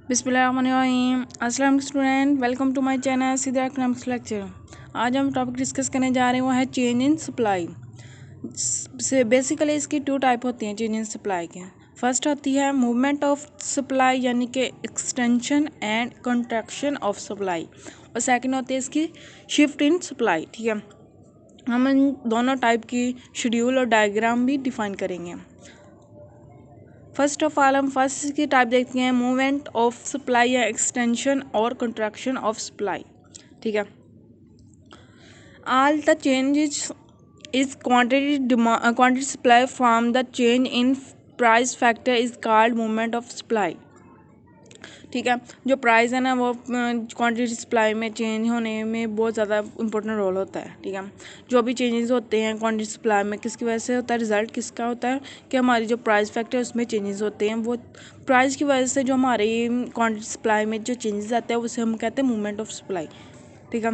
बिस्मिल्लाहिर्रहमानिर्रहीम। अस्सलाम student, welcome to my channel सीधा इकोनॉमिक्स लेक्चर। आज हम टॉपिक डिस्कस करने जा रहे हैं वो है चेंज इन सप्लाई। से बेसिकली इसकी टू टाइप होती हैं चेंज इन सप्लाई के। फर्स्ट होती है मूवमेंट ऑफ सप्लाई यानी कि extension and contraction of supply, और सेकंड होती है इसकी शिफ्ट इन सप्लाई। ठीक है, हम इन दोनों टाइप की शेड्यूल और डायग्राम भी डिफाइन करेंगे। फर्स्ट ऑफ ऑल हम फर्स्ट की टाइप देखते हैं मूवमेंट ऑफ सप्लाई या एक्सटेंशन और कंट्रैक्शन ऑफ सप्लाई। ठीक है, all the changes is quantity supply from the change in price factor is called movement of supply. ठीक है, जो प्राइस है ना वो क्वांटिटी सप्लाई में चेंज होने में बहुत ज़्यादा इंपॉर्टेंट रोल होता है। ठीक है, जो भी चेंजेस होते हैं क्वांटिटी सप्लाई में किसकी वजह से होता है, रिजल्ट किसका होता है कि हमारी जो प्राइस फैक्टर है उसमें चेंजेस होते हैं। वो प्राइस की वजह से जो हमारी क्वांटिटी सप्लाई में जो चेंजेस आते हैं उसे हम कहते हैं मूवमेंट ऑफ सप्लाई। ठीक है,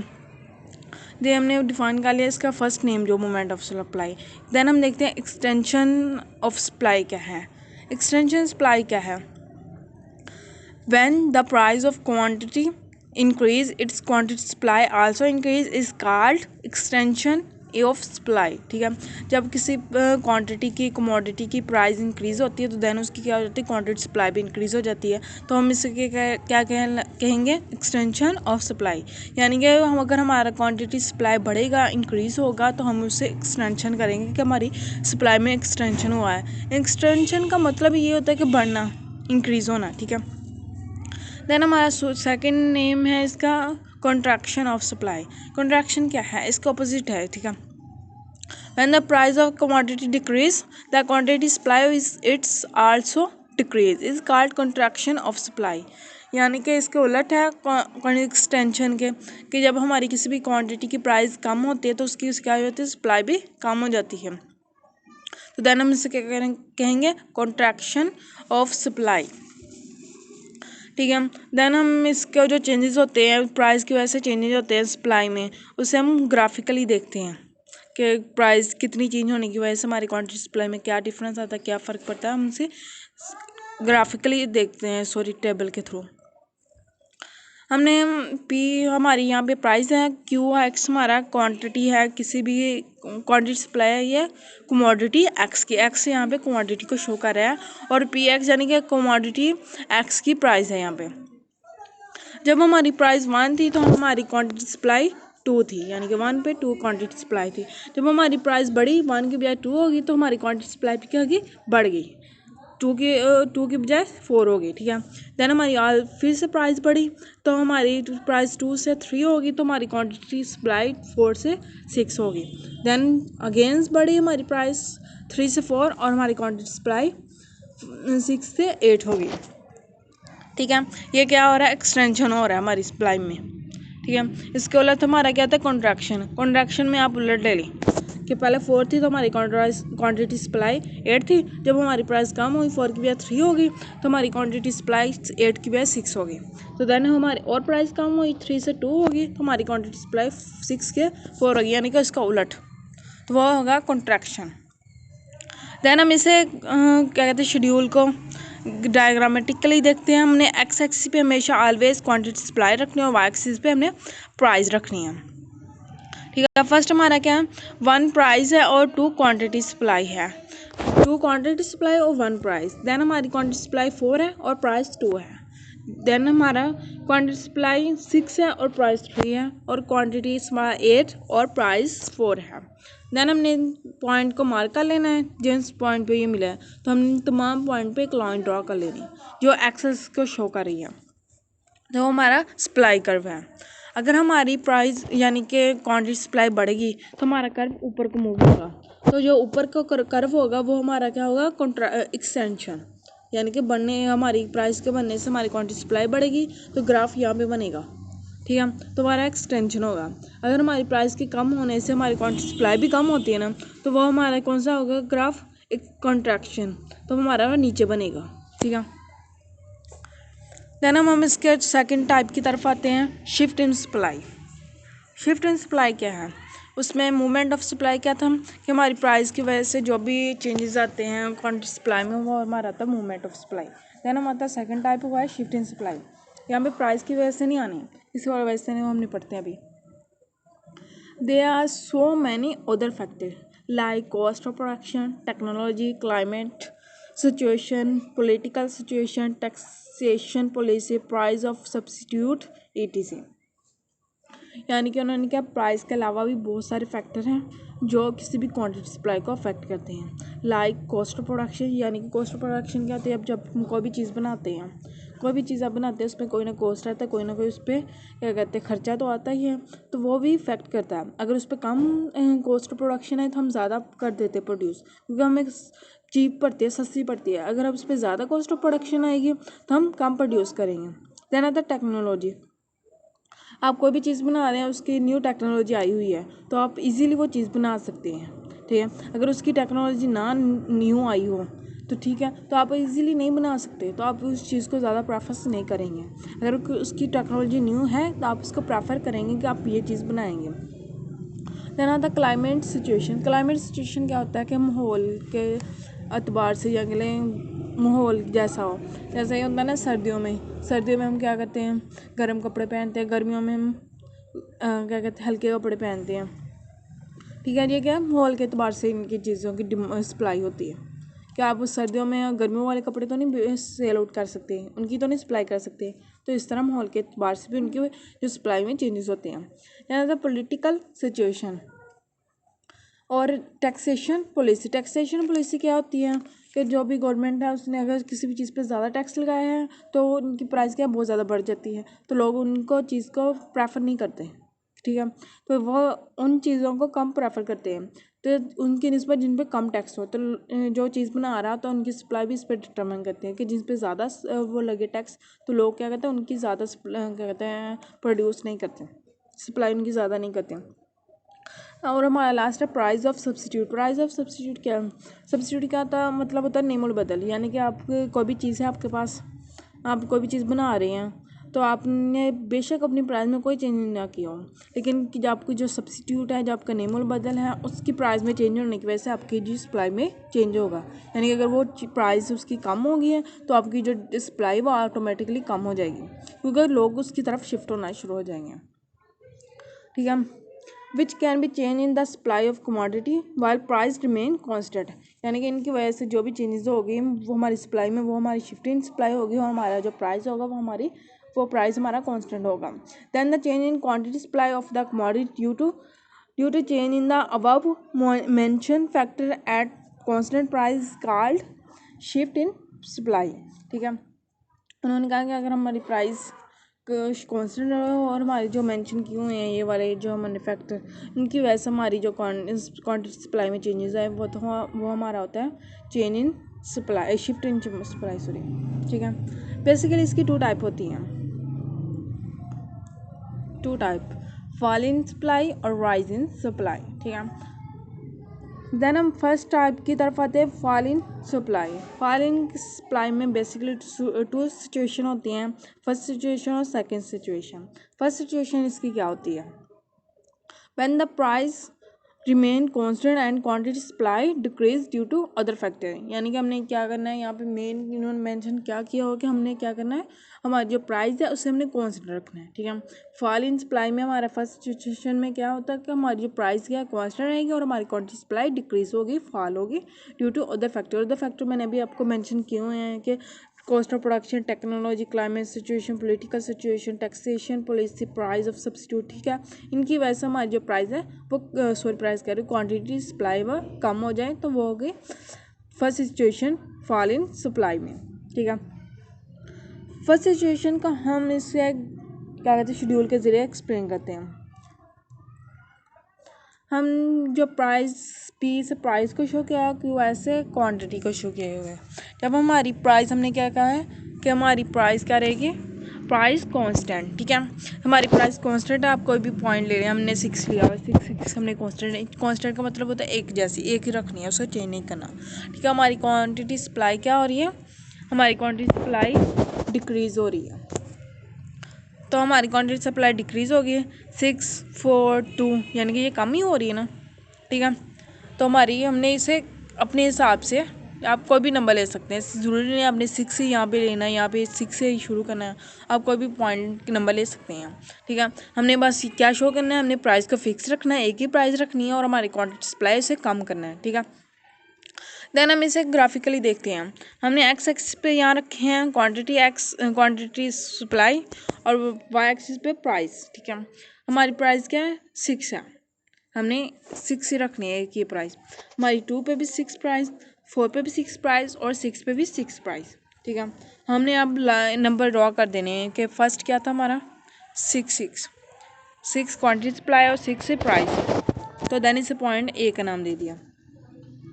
देन हमने डिफाइन कर लिया इसका फर्स्ट नेम जो मूवमेंट ऑफ सप्लाई। देन हम देखते हैं एक्सटेंशन ऑफ सप्लाई क्या है। एक्सटेंशन सप्लाई क्या है, when the price of quantity increase its quantity supply also increase is called extension of supply। ठीक है, जब किसी क्वांटिटी की कमोडिटी की प्राइस इंक्रीज़ होती है तो देन उसकी क्या हो जाती है, क्वांटिटी सप्लाई भी इंक्रीज़ हो जाती है। तो हम इसे क्या कहेंगे, एक्सटेंशन ऑफ सप्लाई। यानी कि हम अगर हमारा क्वांटिटी सप्लाई बढ़ेगा इंक्रीज़ होगा तो हम उससे एक्सटेंशन करेंगे कि हमारी सप्लाई में एक्सटेंशन हुआ है। एक्सटेंशन का मतलब ये होता है कि बढ़ना, इंक्रीज़ होना। ठीक है, देन हमारा सेकंड नेम है इसका कॉन्ट्रैक्शन ऑफ सप्लाई। कॉन्ट्रैक्शन क्या है, इसका ऑपोजिट है। ठीक है, when the price of commodity decrease the quantity supply is it's also decrease is called contraction of supply. यानी कि इसके उलट है एक्सटेंशन के, कि जब हमारी किसी भी क्वांटिटी की प्राइस कम होती है तो उसकी क्या होती है, सप्लाई भी कम हो जाती है। तो देन हम इसे क्या कहेंगे, कॉन्ट्रैक्शन ऑफ सप्लाई। ठीक है, देन हम इसके जो चेंजेस होते हैं प्राइस की वजह से चेंजेस होते हैं सप्लाई में, उसे हम ग्राफिकली देखते हैं कि प्राइस कितनी चेंज होने की वजह से हमारी क्वांटिटी सप्लाई में क्या डिफरेंस आता है, क्या फ़र्क पड़ता है, हम उसे ग्राफिकली देखते हैं, सॉरी टेबल के थ्रू। हमने पी हमारी यहाँ पे प्राइस है, क्यू है, एक्स हमारा क्वांटिटी है, किसी भी क्वांटिटी सप्लाई है ये कमोडिटी एक्स की, एक्स यहाँ पे कमोडिटी को शो कर रहा है, और पी एक्स यानी कि कमोडिटी एक्स की प्राइस है। यहाँ पे जब हमारी प्राइस 1 थी तो हमारी क्वांटिटी सप्लाई 2 थी, यानी कि 1 पे 2 क्वांटिटी सप्लाई थी। जब हमारी प्राइस बढ़ी 1 की बजाय 2 होगी तो हमारी क्वांटिटी सप्लाई क्या होगी, बढ़ गई, 2 की बजाय 4 होगी। ठीक है, देन हमारी फिर से प्राइस बढ़ी तो हमारी प्राइस 2 से 3 होगी तो हमारी क्वांटिटी सप्लाई 4 से 6 होगी। देन अगेंस्ट बढ़ी हमारी प्राइस 3 से 4 और हमारी क्वांटिटी सप्लाई 6 से 8 होगी। ठीक है, ये क्या हो रहा है, एक्सटेंशन हो रहा है हमारी सप्लाई में। ठीक है, इसके उलट हमारा क्या था, कॉन्ट्रैक्शन। कॉन्ट्रैक्शन में आप उलट ले ली कि पहले 4 थी तो हमारी क्वांटिटी सप्लाई 8 थी, जब हमारी प्राइस कम हुई 4 की बजाय 3 होगी तो हमारी क्वांटिटी सप्लाई 8 की बजाय 6 होगी। तो देन हमारी और प्राइस कम हुई 3 से 2 होगी तो हमारी क्वांटिटी सप्लाई 6 के 4 होगी, यानी कि इसका उलट, तो वह होगा कॉन्ट्रैक्शन। देन हम इसे क्या कहते हैं, शेड्यूल को डायग्रामेटिकली देखते हैं। हमने एक्स एक्सिस पे हमेशा ऑलवेज क्वांटिटी सप्लाई रखनी है और वाई एक्सिस पे हमने प्राइस रखनी है। ठीक है, फर्स्ट हमारा क्या है, 1 प्राइस है और 2 क्वांटिटी सप्लाई है, 2 क्वांटिटी सप्लाई और 1 प्राइस। देन हमारी क्वांटिटी सप्लाई 4 है और प्राइस 2 है। देन हमारा क्वांटिटी सप्लाई 6 है और प्राइस 3 है, और क्वांटिटी सप्लाई 8 और प्राइस 4 है। देन हमने पॉइंट को मार्क कर लेना है, जिस पॉइंट पे ये मिला है तो हम तमाम पॉइंट पे एक लाइन ड्रॉ कर लेनी है जो एक्सेस को शो कर रही है, तो हमारा सप्लाई कर्व है। अगर हमारी प्राइस यानी कि क्वांटिटी सप्लाई बढ़ेगी तो हमारा कर्व ऊपर को मूव होगा, तो जो ऊपर का कर्व होगा वो हमारा क्या होगा, एक्सटेंशन, यानी कि बढ़ने, हमारी प्राइस के बढ़ने से हमारी क्वांटिटी सप्लाई बढ़ेगी तो ग्राफ यहाँ पे बनेगा। ठीक है, तो हमारा एक्सटेंशन होगा। अगर हमारी प्राइस के कम होने से हमारी क्वांटिटी सप्लाई भी कम होती है ना, तो वो हमारा कौन सा होगा, ग्राफ, एक कॉन्ट्रैक्शन, तो हमारा नीचे बनेगा। ठीक है, देन हम इसके सेकंड टाइप की तरफ आते हैं, shift in supply. Shift in supply क्या है, उसमें मूवमेंट ऑफ सप्लाई क्या था कि हमारी प्राइस की वजह से जो भी चेंजेस आते हैं क्वांटिटी सप्लाई में वो हमारा आता है मूवमेंट ऑफ सप्लाई। देन हमारा सेकंड टाइप हुआ है शिफ्ट इन सप्लाई। यहाँ पे प्राइस की वजह से नहीं आनी, इसी वजह से हम निपटते हैं अभी। There are so many other factors like cost of production, technology, climate situation, political situation, taxation policy, price of substitute, etc. यानी कि उन्होंने क्या, प्राइस के अलावा भी बहुत सारे फैक्टर हैं जो किसी भी क्वांटिटी सप्लाई को अफेक्ट करते हैं। लाइक कॉस्ट ऑफ प्रोडक्शन, यानी कि कॉस्ट ऑफ प्रोडक्शन क्या होती है, अब जब हम कोई भी चीज़ बनाते हैं, कोई भी चीज़ आप बनाते हैं उसमें कोई ना कॉस्ट रहता है, कोई ना कोई उस पर क्या कहते हैं खर्चा तो आता ही है, तो वो भी इफेक्ट करता है। अगर उस पर कम कॉस्ट ऑफ प्रोडक्शन है तो हम ज़्यादा कर देते हैं प्रोड्यूस, क्योंकि हमें चीप पड़ती है, सस्ती पड़ती है। अगर अब उस पर ज़्यादा कॉस्ट ऑफ प्रोडक्शन आएगी तो हम कम प्रोड्यूस करेंगे। देन आता है टेक्नोलॉजी। आप कोई भी चीज़ बना रहे हैं, उसकी न्यू टेक्नोलॉजी आई हुई है तो आप इजीली वो चीज़ बना सकते हैं, ठीक है। अगर उसकी टेक्नोलॉजी ना न्यू आई हो तो ठीक है, तो आप इजीली नहीं बना सकते, तो आप उस चीज़ को ज़्यादा प्रेफर नहीं करेंगे। अगर उसकी टेक्नोलॉजी न्यू है तो आप उसको प्रेफर करेंगे कि आप ये चीज़ बनाएंगे। देन आता है क्लाइमेट सिचुएशन। क्लाइमेट सिचुएशन क्या होता है कि माहौल के एतबार से, या माहौल जैसा हो, जैसे ये होता है ना सर्दियों में हम क्या करते हैं, गर्म कपड़े पहनते हैं, गर्मियों में हम क्या कहते हैं हल्के कपड़े पहनते हैं, ठीक है। ये क्या माहौल के एतबार से इनकी चीज़ों की सप्लाई होती है। क्या आप उस सर्दियों में गर्मियों वाले कपड़े तो नहीं सेल आउट कर सकते, उनकी तो नहीं सप्लाई कर सकते, तो इस तरह माहौल के एतबार से भी उनकी जो सप्लाई में चेंजेस होते हैं। यानी पॉलिटिकल सिचुएशन और टैक्सेशन पॉलिसी क्या होती है कि जो भी गवर्नमेंट है उसने अगर किसी भी चीज़ पे ज़्यादा टैक्स लगाया है तो उनकी प्राइस क्या बहुत ज़्यादा बढ़ जाती है, तो लोग उनको चीज़ को प्रेफर नहीं करते, ठीक है। तो वो उन चीज़ों को कम प्रेफर करते हैं, तो उनकी निस्बत जिन पे कम टैक्स हो, तो जो चीज़ बना रहा तो उनकी सप्लाई भी इस पर डिटरमाइन करते हैं कि जिन पे ज़्यादा वो लगे टैक्स, तो लोग क्या कहते हैं उनकी ज़्यादा क्या कहते हैं प्रोड्यूस नहीं करते, सप्लाई उनकी ज़्यादा नहीं करते। और हमारा लास्ट है price of substitute. Price of substitute क्या है, सब्सिट्यूट क्या होता है, मतलब होता है नेमोल बदल। यानी कि आप कोई भी चीज़ है आपके पास, आप कोई भी चीज़ बना रहे हैं तो आपने बेशक अपनी प्राइस में कोई चेंज ना किया हो, लेकिन कि जो आपकी जो सब्सिट्यूट है, जो आपका नेमोल बदल है, उसकी प्राइस में चेंज होने की वजह से आपकी जो सप्लाई में चेंज होगा। यानी कि अगर वो प्राइस उसकी कम होगी है तो आपकी जो सप्लाई वो ऑटोमेटिकली कम हो जाएगी, क्योंकि लोग उसकी तरफ शिफ्ट होना शुरू हो जाएंगे, ठीक है। Which can be change in the supply of commodity while price remain constant. यानी कि इनकी वजह से जो भी चेंजेस होगी वो हमारी सप्लाई में, वो हमारी शिफ्टिंग सप्लाई होगी, और हमारा जो प्राइस होगा वो प्राइस हमारा कांस्टेंट होगा। Then the change in quantity supply of the commodity due to change in the above mention factor at constant price called shift in supply, ठीक है। उन्होंने कहा कि अगर हमारी प्राइस कांस्टेंट और हमारी जो मेंशन किए हुए हैं ये वाले जो हमारे फैक्टर, इनकी वजह से हमारी जो क्वांटिटी सप्लाई में चेंजेस आए वो हमारा होता है change in supply, shift in supply, sorry, ठीक है। बेसिकली इसकी टू टाइप होती हैं, फॉल इन सप्लाई और राइज इन सप्लाई, ठीक है। देन हम फर्स्ट टाइप की तरफ आते हैं, fall in supply. Fall in supply में बेसिकली टू सिचुएशन होती हैं, फर्स्ट सिचुएशन और सेकंड सिचुएशन। फर्स्ट सिचुएशन इसकी क्या होती है, when the price remain constant and quantity supply decrease due to other factor. यानी कि हमने क्या करना है, यहाँ पे मेन इन्होंने मेंशन क्या किया हो कि हमने क्या करना है, हमारी जो प्राइस है उसे हमने कॉन्स्टेंट रखना है, ठीक है। फॉल इन सप्लाई में हमारा फर्स्ट सिचुएशन में क्या होता है कि हमारी जो प्राइस क्या है कॉन्स्टेंट रहेगी और हमारी क्वांटिटी सप्लाई डिक्रीज होगी, फॉल होगी ड्यू टू अदर फैक्टर मैंने अभी आपको मैंशन किए हुए हैं कि cost of production, technology, climate situation, political situation, taxation policy, price of substitute, ठीक है। इनकी वजह से हमारी जो प्राइस है वो प्राइस कह रही हूँ क्वांटिटी सप्लाई वो कम हो जाए, तो वो हो गई first situation fall in supply में, ठीक है। फर्स्ट सिचुएशन का हम इसे क्या कहते हैं शेड्यूल के जरिए एक्सप्लेन करते हैं। हम जो पी से प्राइस को शो किया कि वैसे क्वांटिटी को शो किए हुए। जब हमारी प्राइस हमने क्या कहा है कि हमारी प्राइस क्या रहेगी, प्राइस कांस्टेंट, ठीक है। हमारी प्राइस कांस्टेंट है, आप कोई भी पॉइंट ले रहे हैं, हमने 6 लिया हुआ, 6 हमने कांस्टेंट का मतलब होता है एक जैसी, एक ही रखनी है, उसे चेंज नहीं करना, ठीक है। हमारी क्वांटिटी सप्लाई क्या हो रही है, हमारी क्वांटिटी सप्लाई डिक्रीज़ हो रही है, तो हमारी क्वांटिटी सप्लाई डिक्रीज़ हो गई है 6, 4, 2, यानी कि ये कम ही हो रही है ना, ठीक है। तो हमने इसे अपने हिसाब से आप कोई भी नंबर ले सकते हैं, ज़रूरी नहीं आपने 6 से यहाँ पे लेना है, यहाँ पे 6 से ही शुरू करना है, आप कोई भी पॉइंट नंबर ले सकते हैं। ठीक है, हमने बस क्या शो करना है, हमने प्राइस को फिक्स रखना है, एक ही प्राइस रखनी है और हमारी क्वांटिटी सप्लाई से कम करना है। ठीक है, देन हम इसे ग्राफिकली देखते हैं। हमने एक्स एक्सिस पे यहाँ रखे हैं क्वांटिटी सप्लाई और वाई एक्सिस पे प्राइस। ठीक है, हमारी प्राइस क्या है, 6 है, हमने 6 ही रखनी है, एक ही प्राइस। हमारी 2 पे भी 6 प्राइस, 4 पे भी 6 प्राइस और 6 पे भी 6 प्राइस। ठीक है, हमने अब नंबर ड्रॉ कर देने हैं कि फर्स्ट क्या था हमारा 6 क्वांटिटी सप्लाई और 6 से प्राइस, तो देन इसे पॉइंट ए का नाम दे दिया।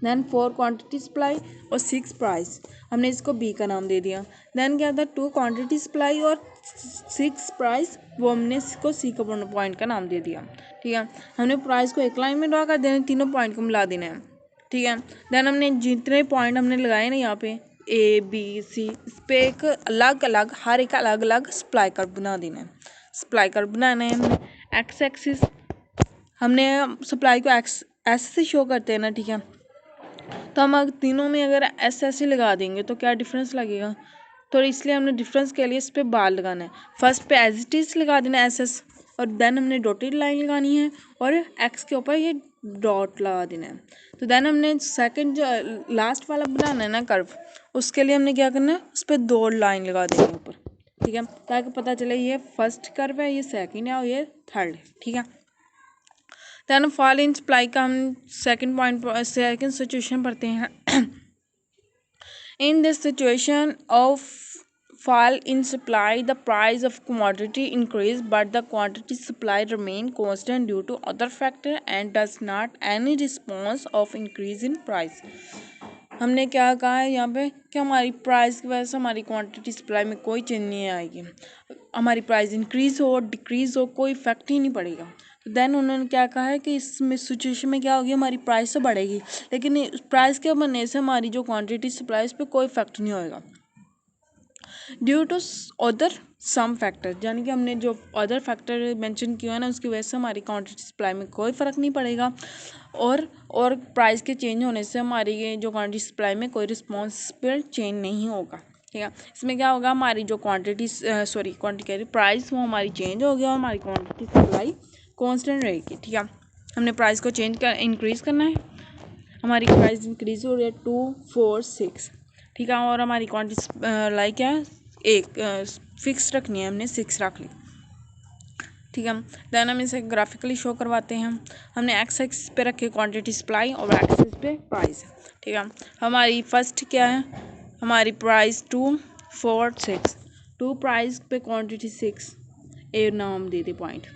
देन 4 क्वांटिटी सप्लाई और 6 प्राइस, हमने इसको बी का नाम दे दिया। देन क्या था 2 क्वांटिटी सप्लाई और 6 प्राइस, वो हमने इसको सी का पॉइंट का नाम दे दिया। ठीक है, हमने प्राइस को एक लाइन में ड्रा कर देना, तीनों पॉइंट को मिला देना है। ठीक है, देन हमने जितने पॉइंट हमने लगाए ना यहाँ पे ए बी सी, इस पर एक अलग अलग हर एक अलग अलग सप्लाई कर्व बना देना है। सप्लाई कर्व बनाना है हमने एक्स एक्सिस, हमने सप्लाई को एक्स ऐसे से शो करते हैं ना। ठीक है, तो हम अगर तीनों में अगर ऐसे ऐसे लगा देंगे तो क्या डिफरेंस लगेगा, तो इसलिए हमने डिफरेंस के लिए इस पर बार लगाना है। फर्स्ट पे एज इट इज लगा देना एस एस, और देन हमने डॉटेड लाइन लगानी है और एक्स के ऊपर ये डॉट लगा देना है। तो देन हमने सेकंड जो लास्ट वाला बनाना है ना कर्व, उसके लिए हमने क्या करना है, उस पर 2 लाइन लगा देनी है ऊपर। ठीक है, ताकि पता चले ये फर्स्ट कर्व है, ये सेकंड है और ये थर्ड है। ठीक है, देन फॉल इन सप्लाई का हम सेकंड सिचुएशन पढ़ते हैं। In this situation of fall in supply, the price of commodity increase, but the quantity supply remain constant due to other factor and does not any response of increase in price. हमने क्या कहा है यहाँ पे कि हमारी price की वजह से हमारी क्वांटिटी सप्लाई में कोई चेंज नहीं आएगी, हमारी प्राइस इंक्रीज हो डिक्रीज हो कोई इफेक्ट ही नहीं पड़ेगा। तो देन उन्होंने क्या कहा है कि इस सिचुएशन में क्या होगी, हमारी प्राइस तो बढ़ेगी लेकिन प्राइस के बनने से हमारी जो क्वांटिटी सप्लाई इस पर कोई इफेक्ट नहीं होएगा। Due to other some factor, यानी कि हमने जो अदर फैक्टर मेंशन किया है ना, उसकी वजह से हमारी क्वांटिटी सप्लाई में कोई फ़र्क नहीं पड़ेगा और प्राइस के चेंज होने से हमारी ये जो क्वांटिटी सप्लाई में कोई रिस्पॉन्सिबल चेंज नहीं होगा। ठीक है, इसमें क्या होगा, हमारी जो क्वांटिटी प्राइस वो हमारी चेंज होगी और हमारी क्वांटिटी सप्लाई कांस्टेंट रहेगी। ठीक है, हमने प्राइस को इंक्रीज़ करना है, हमारी प्राइस इंक्रीज़ हो रही है 2 4 6। ठीक है, और हमारी क्वांटिटी लाइक क्या है, एक फिक्स रखनी है, हमने 6 रख ली। ठीक है, देन हम इसे ग्राफिकली शो करवाते हैं। हमने एक्स एक्सिस पे रखे क्वांटिटी सप्लाई और एक्सिस पे प्राइस। ठीक है, हमारी फर्स्ट क्या है, हमारी प्राइस 2 4 6, 2 प्राइस पे क्वांटिटी 6, ए नाम दे दे पॉइंट।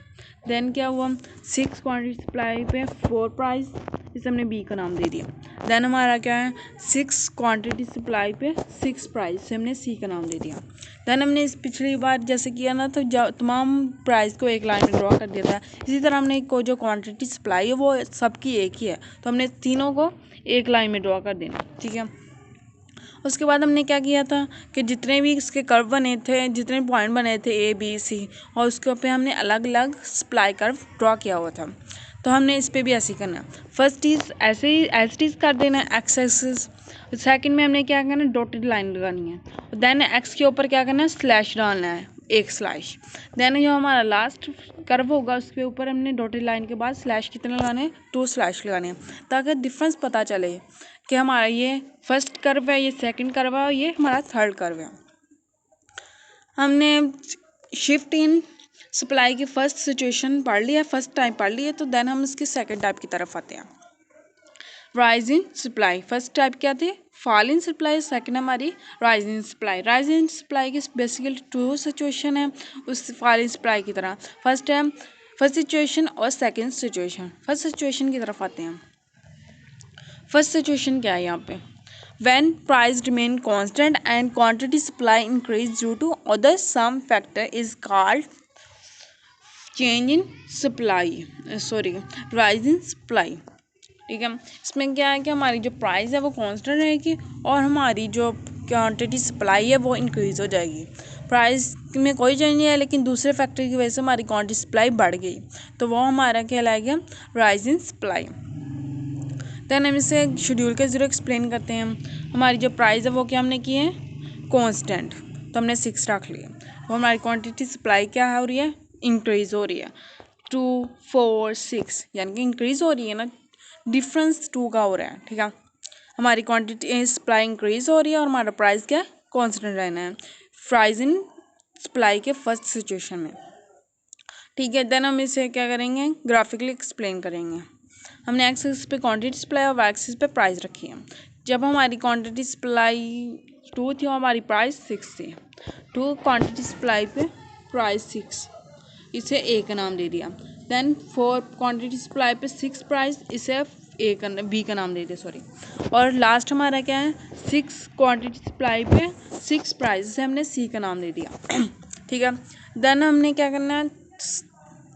देन क्या हुआ, 6 क्वांटिटी सप्लाई पे 4 प्राइस, इसे हमने बी का नाम दे दिया। देन हमारा क्या है, 6 क्वांटिटी सप्लाई पे 6 प्राइस से हमने सी का नाम दे दिया। देन हमने इस पिछली बार जैसे किया ना, तो तमाम प्राइस को एक लाइन में ड्रॉ कर दिया था। इसी तरह हमने को जो क्वांटिटी सप्लाई है वो सबकी एक ही है, तो हमने तीनों को एक लाइन में ड्रॉ कर देना। ठीक है, उसके बाद हमने क्या किया था कि जितने भी इसके कर्व बने थे, जितने पॉइंट बने थे ए बी सी, और उसके ऊपर हमने अलग अलग सप्लाई कर्व ड्रॉ किया हुआ था। तो हमने इस पर भी ऐसे ही करना, फर्स्ट चीज़ ऐसे ही एज कर देना एक्स एक्सिस, सेकंड में हमने क्या करना है, डॉटेड लाइन लगानी है, देन एक्स के ऊपर क्या करना है, स्लैश डालना है, एक स्लैश। देन जो हमारा लास्ट कर्व होगा उसके ऊपर हमने डॉटेड लाइन के बाद स्लैश कितने लगाने हैं, 2 स्लैश लगाने हैं, ताकि डिफरेंस पता चले कि हमारा ये फर्स्ट कर्व है, ये सेकंड कर्व है और ये हमारा थर्ड कर्व है। हमने शिफ्ट इन सप्लाई की फर्स्ट सिचुएशन पढ़ लिया, फर्स्ट टाइप पढ़ लिया, तो देन हम इसके सेकंड टाइप की तरफ आते हैं। Rise in supply, first type क्या थी, फॉल इन सप्लाई, सेकंड हमारी rise in supply. Rise in supply की बेसिकली 2 सिचुएशन है उस फॉल इन सप्लाई की तरह। फर्स्ट है फर्स्ट सिचुएशन और सेकंड सिचुएशन। फर्स्ट सिचुएशन की तरफ आते हैं। फर्स्ट सिचुएशन क्या है यहाँ पे, when price remain constant and quantity supply increase due to other some factor is called change in supply, rise in supply। ठीक है, इसमें क्या है कि हमारी जो प्राइस है वो कांस्टेंट रहेगी और हमारी जो क्वांटिटी सप्लाई है वो इंक्रीज़ हो जाएगी। प्राइस में कोई चेंज नहीं है लेकिन दूसरे फैक्टर की वजह से हमारी क्वांटिटी सप्लाई बढ़ गई, तो वो हमारा कहलाएगा राइज इन सप्लाई। देन हम इसे शेड्यूल के ज़रिए एक्सप्लेन करते हैं। हमारी जो प्राइस है वो क्या हमने की है कांस्टेंट, तो हमने 6 रख लिया। वो हमारी क्वांटिटी सप्लाई क्या हो रही है, इंक्रीज़ हो रही है 2 4 6, यानी कि इंक्रीज़ हो रही है ना, डिफरेंस 2 का हो रहा है। ठीक है, हमारी क्वांटिटी सप्लाई इंक्रीज़ हो रही है और हमारा प्राइस क्या कांस्टेंट रहना है प्राइस इन सप्लाई के फर्स्ट सिचुएशन में। ठीक है, देन हम इसे क्या करेंगे, ग्राफिकली एक्सप्लेन करेंगे। हमने एक्स एक्सिस पे क्वांटिटी सप्लाई और वाई एक्सिस पे प्राइस रखी है। जब हमारी क्वांटिटी सप्लाई 2 थी और हमारी प्राइस 6 थी, 2 क्वांटिटी सप्लाई पे प्राइस 6, इसे ए का नाम दे दिया। देन 4 क्वांटिटी सप्लाई पे 6 प्राइस, इसे बी का नाम दे दिया, सॉरी। और लास्ट हमारा क्या है, 6 क्वांटिटी सप्लाई पे 6 प्राइस, इसे हमने सी का नाम दे दिया। ठीक है, देन हमने क्या करना है,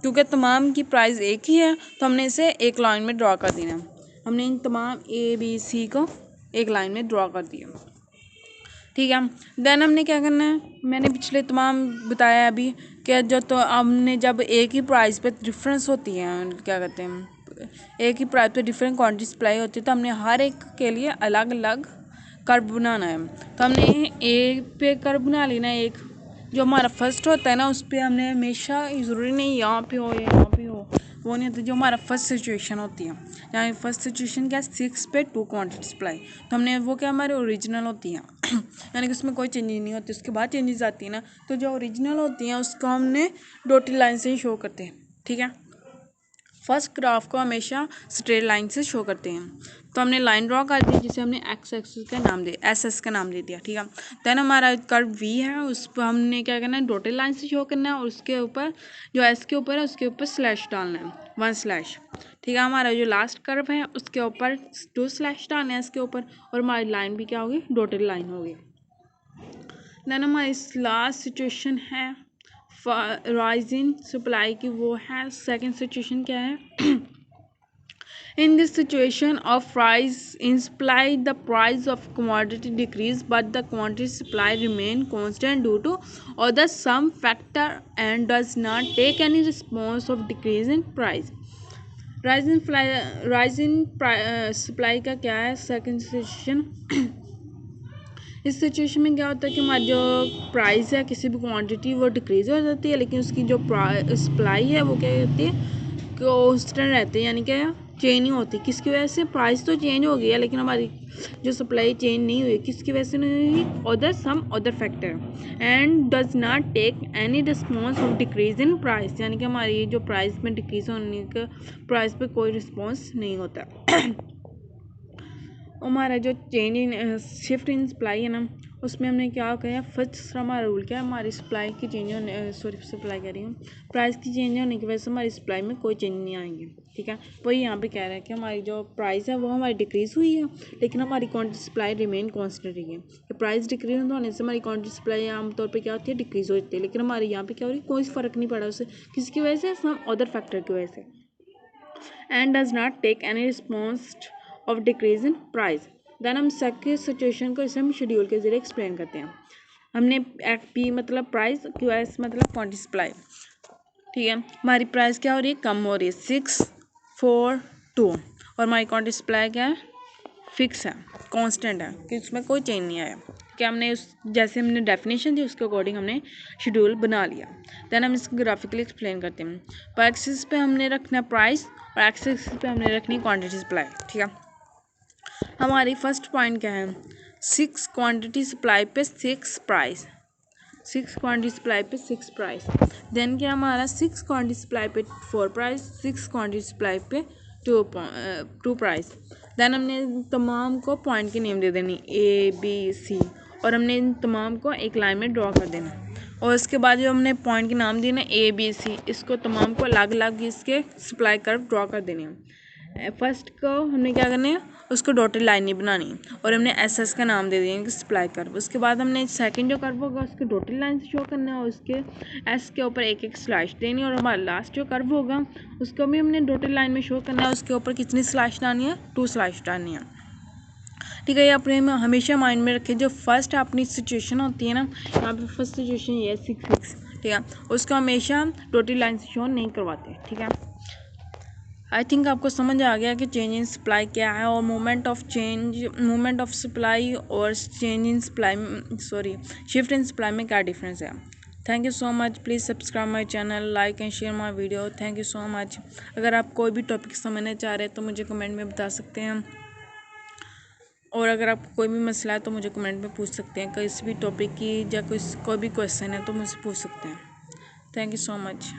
क्योंकि तमाम की प्राइस एक ही है तो हमने इसे एक लाइन में ड्रॉ कर देना है। हमने इन तमाम ए बी सी को एक लाइन में ड्रॉ कर दिया। ठीक है, देन हमने क्या करना है, मैंने पिछले तमाम बताया अभी कि जो तो हमने जब एक ही प्राइस पे डिफरेंस होती है, क्या कहते हैं, एक ही प्राइस पे डिफरेंट क्वांटिटी सप्लाई होती है, तो हमने हर एक के लिए अलग अलग कर्व बनाना है। तो हमने ए पे कर्व बना लेना एक, जो हमारा फर्स्ट होता है ना उस पर हमने हमेशा, ज़रूरी नहीं यहाँ पे हो या यहाँ पे हो, वो नहीं होता, जो हमारा फर्स्ट सिचुएशन होती है, यहाँ फर्स्ट सिचुएशन क्या, 6 पे 2 क्वांटिटी सप्लाई, तो हमने वो क्या हमारे ओरिजिनल होती हैं यानी कि उसमें कोई चेंजेस नहीं होती, उसके बाद चेंजेस आती है ना, तो जो ओरिजिनल होती हैं उसको हमने डॉटेड लाइन से ही शो करते हैं। ठीक है, फर्स्ट ग्राफ को हमेशा स्ट्रेट लाइन से शो करते हैं। तो हमने लाइन ड्रॉ कर दी जिसे हमने एक्स एक्सिस का नाम दे एस एस का नाम दे दिया। ठीक है, देन हमारा कर्व वी है, उस पर हमने क्या करना है, डॉटेड लाइन से शो करना है और उसके ऊपर जो एस के ऊपर है उसके ऊपर स्लैश डालना है, 1 स्लैश। ठीक है, हमारा जो लास्ट कर्व है उसके ऊपर 2 स्लैश डालना है इसके ऊपर, और हमारी लाइन भी क्या होगी, डॉटेड लाइन होगी। देन हमारी लास्ट सिचुएशन है राइज इन सप्लाई की, वो है सेकेंड सिचुएशन क्या है, in this situation of rise in supply, the price of commodity decrease but the quantity supply remain constant due to other some factor and does not take any response of decrease in price. rise in supply का क्या है, second situation. इस situation में क्या होता है कि हमारी जो प्राइस है किसी भी क्वांटिटी वो डिक्रीज हो जाती है, लेकिन उसकी जो सप्लाई है वो क्या होती है, कांस्टेंट रहती है, यानी क्या चेंज नहीं होती। किसकी वजह से, प्राइस तो चेंज हो गई है लेकिन हमारी जो सप्लाई चेंज नहीं हुई, किसकी वजह से नहीं हुई, other some other factor and does not take any response of decrease in price, यानी कि हमारी जो प्राइस में डिक्रीज होने का प्राइस पे कोई रिस्पॉन्स नहीं होता। हमारा जो change in shift in supply है ना, उसमें हमने क्या किया, फर्स्ट हमारा रूल क्या है, हमारी सप्लाई की चेंज होने, सॉरी सप्लाई कह रही हूँ, प्राइस की चेंज होने की वजह से हमारी सप्लाई में कोई चेंज नहीं आएंगे। ठीक है, वही यहाँ पे कह रहा है कि हमारी जो प्राइस है वो हमारी डिक्रीज़ हुई है लेकिन हमारी क्वांटिटी सप्लाई रिमेन कॉन्स्टेंट रही है। कि प्राइस डिक्रीज होने से हमारी क्वांटिटी सप्लाई आमतौर पर क्या होती है, डिक्रीज़ होती है, लेकिन हमारे यहाँ पे क्या हो रही है, कोई फ़र्क नहीं पड़ा उससे, किसकी वजह से, सम अदर फैक्टर की वजह से, and does not take any response of decrease in price. Then हम सेकंड सिचुएशन को इसे हम शेड्यूल के जरिए एक्सप्लेन करते हैं। हमने एफ पी मतलब प्राइस, क्यू एस मतलब क्वांटिटी सप्लाई। ठीक है, हमारी प्राइस क्या हो रही है, कम हो रही है 6 4 2, और हमारी क्वांटिटी सप्लाई क्या है, फिक्स है, कांस्टेंट है, कि उसमें कोई चेंज नहीं आया। कि हमने उस जैसे हमने डेफिनेशन दी उसके अकॉर्डिंग हमने शेड्यूल बना लिया। देन हम इसको ग्राफिकली एक्सप्लेन करते हैं। पर एक्सिस पे हमने रखना प्राइस और एक्स एक्सिस पे हमने रखनी क्वांटिटी सप्लाई। ठीक है, हमारी फर्स्ट पॉइंट क्या है, 6 क्वांटिटी सप्लाई पे 6 प्राइस, 6 क्वांटिटी सप्लाई पे 6 प्राइस। देन क्या हमारा 6 क्वांटिटी सप्लाई पे 4 प्राइस, 6 क्वांटिटी सप्लाई पे 2 प्राइस। देन हमने तमाम को पॉइंट के नेम दे देनी ए बी सी, और हमने इन तमाम को एक लाइन में ड्रॉ कर देना, और उसके बाद जो हमने पॉइंट के नाम दिए ना ए बी सी, इसको तमाम को अलग अलग इसके सप्लाई कर्व ड्रॉ कर देने हैं। फर्स्ट को हमने क्या करना है, उसको डॉटेड लाइन नहीं बनानी, और हमने एस एस का नाम दे दिया सप्लाई कर्व। उसके बाद हमने सेकंड जो कर्व होगा उसके डॉटेड लाइन से शो करना है, और उसके एस के ऊपर एक एक स्लैश देनी, और हमारा लास्ट जो कर्व होगा उसको भी हमने डॉटेड लाइन में शो करना है, उसके ऊपर कितनी स्लैश डालनी है, 2 स्लैश डालनी है। ठीक है, ये अपने हमेशा माइंड में रखें। जो फर्स्ट अपनी सिचुएशन होती है ना, यहाँ पे फर्स्ट सिचुएशन ये है 6 ठीक है, उसको हमेशा डॉटेड लाइन से शो नहीं करवाते। ठीक है, आई थिंक आपको समझ आ गया कि चेंज इन सप्लाई क्या है और मूवमेंट ऑफ सप्लाई और change in supply shift in supply में क्या डिफरेंस है। Thank you so much. Please subscribe my channel, like and share my video. Thank you so much. अगर आप कोई भी टॉपिक समझना चाह रहे हैं तो मुझे कमेंट में बता सकते हैं, और अगर आपको कोई भी मसला है तो मुझे कमेंट में पूछ सकते हैं। किसी भी टॉपिक की या कोई भी क्वेश्चन है तो मुझसे पूछ सकते हैं। Thank you so much.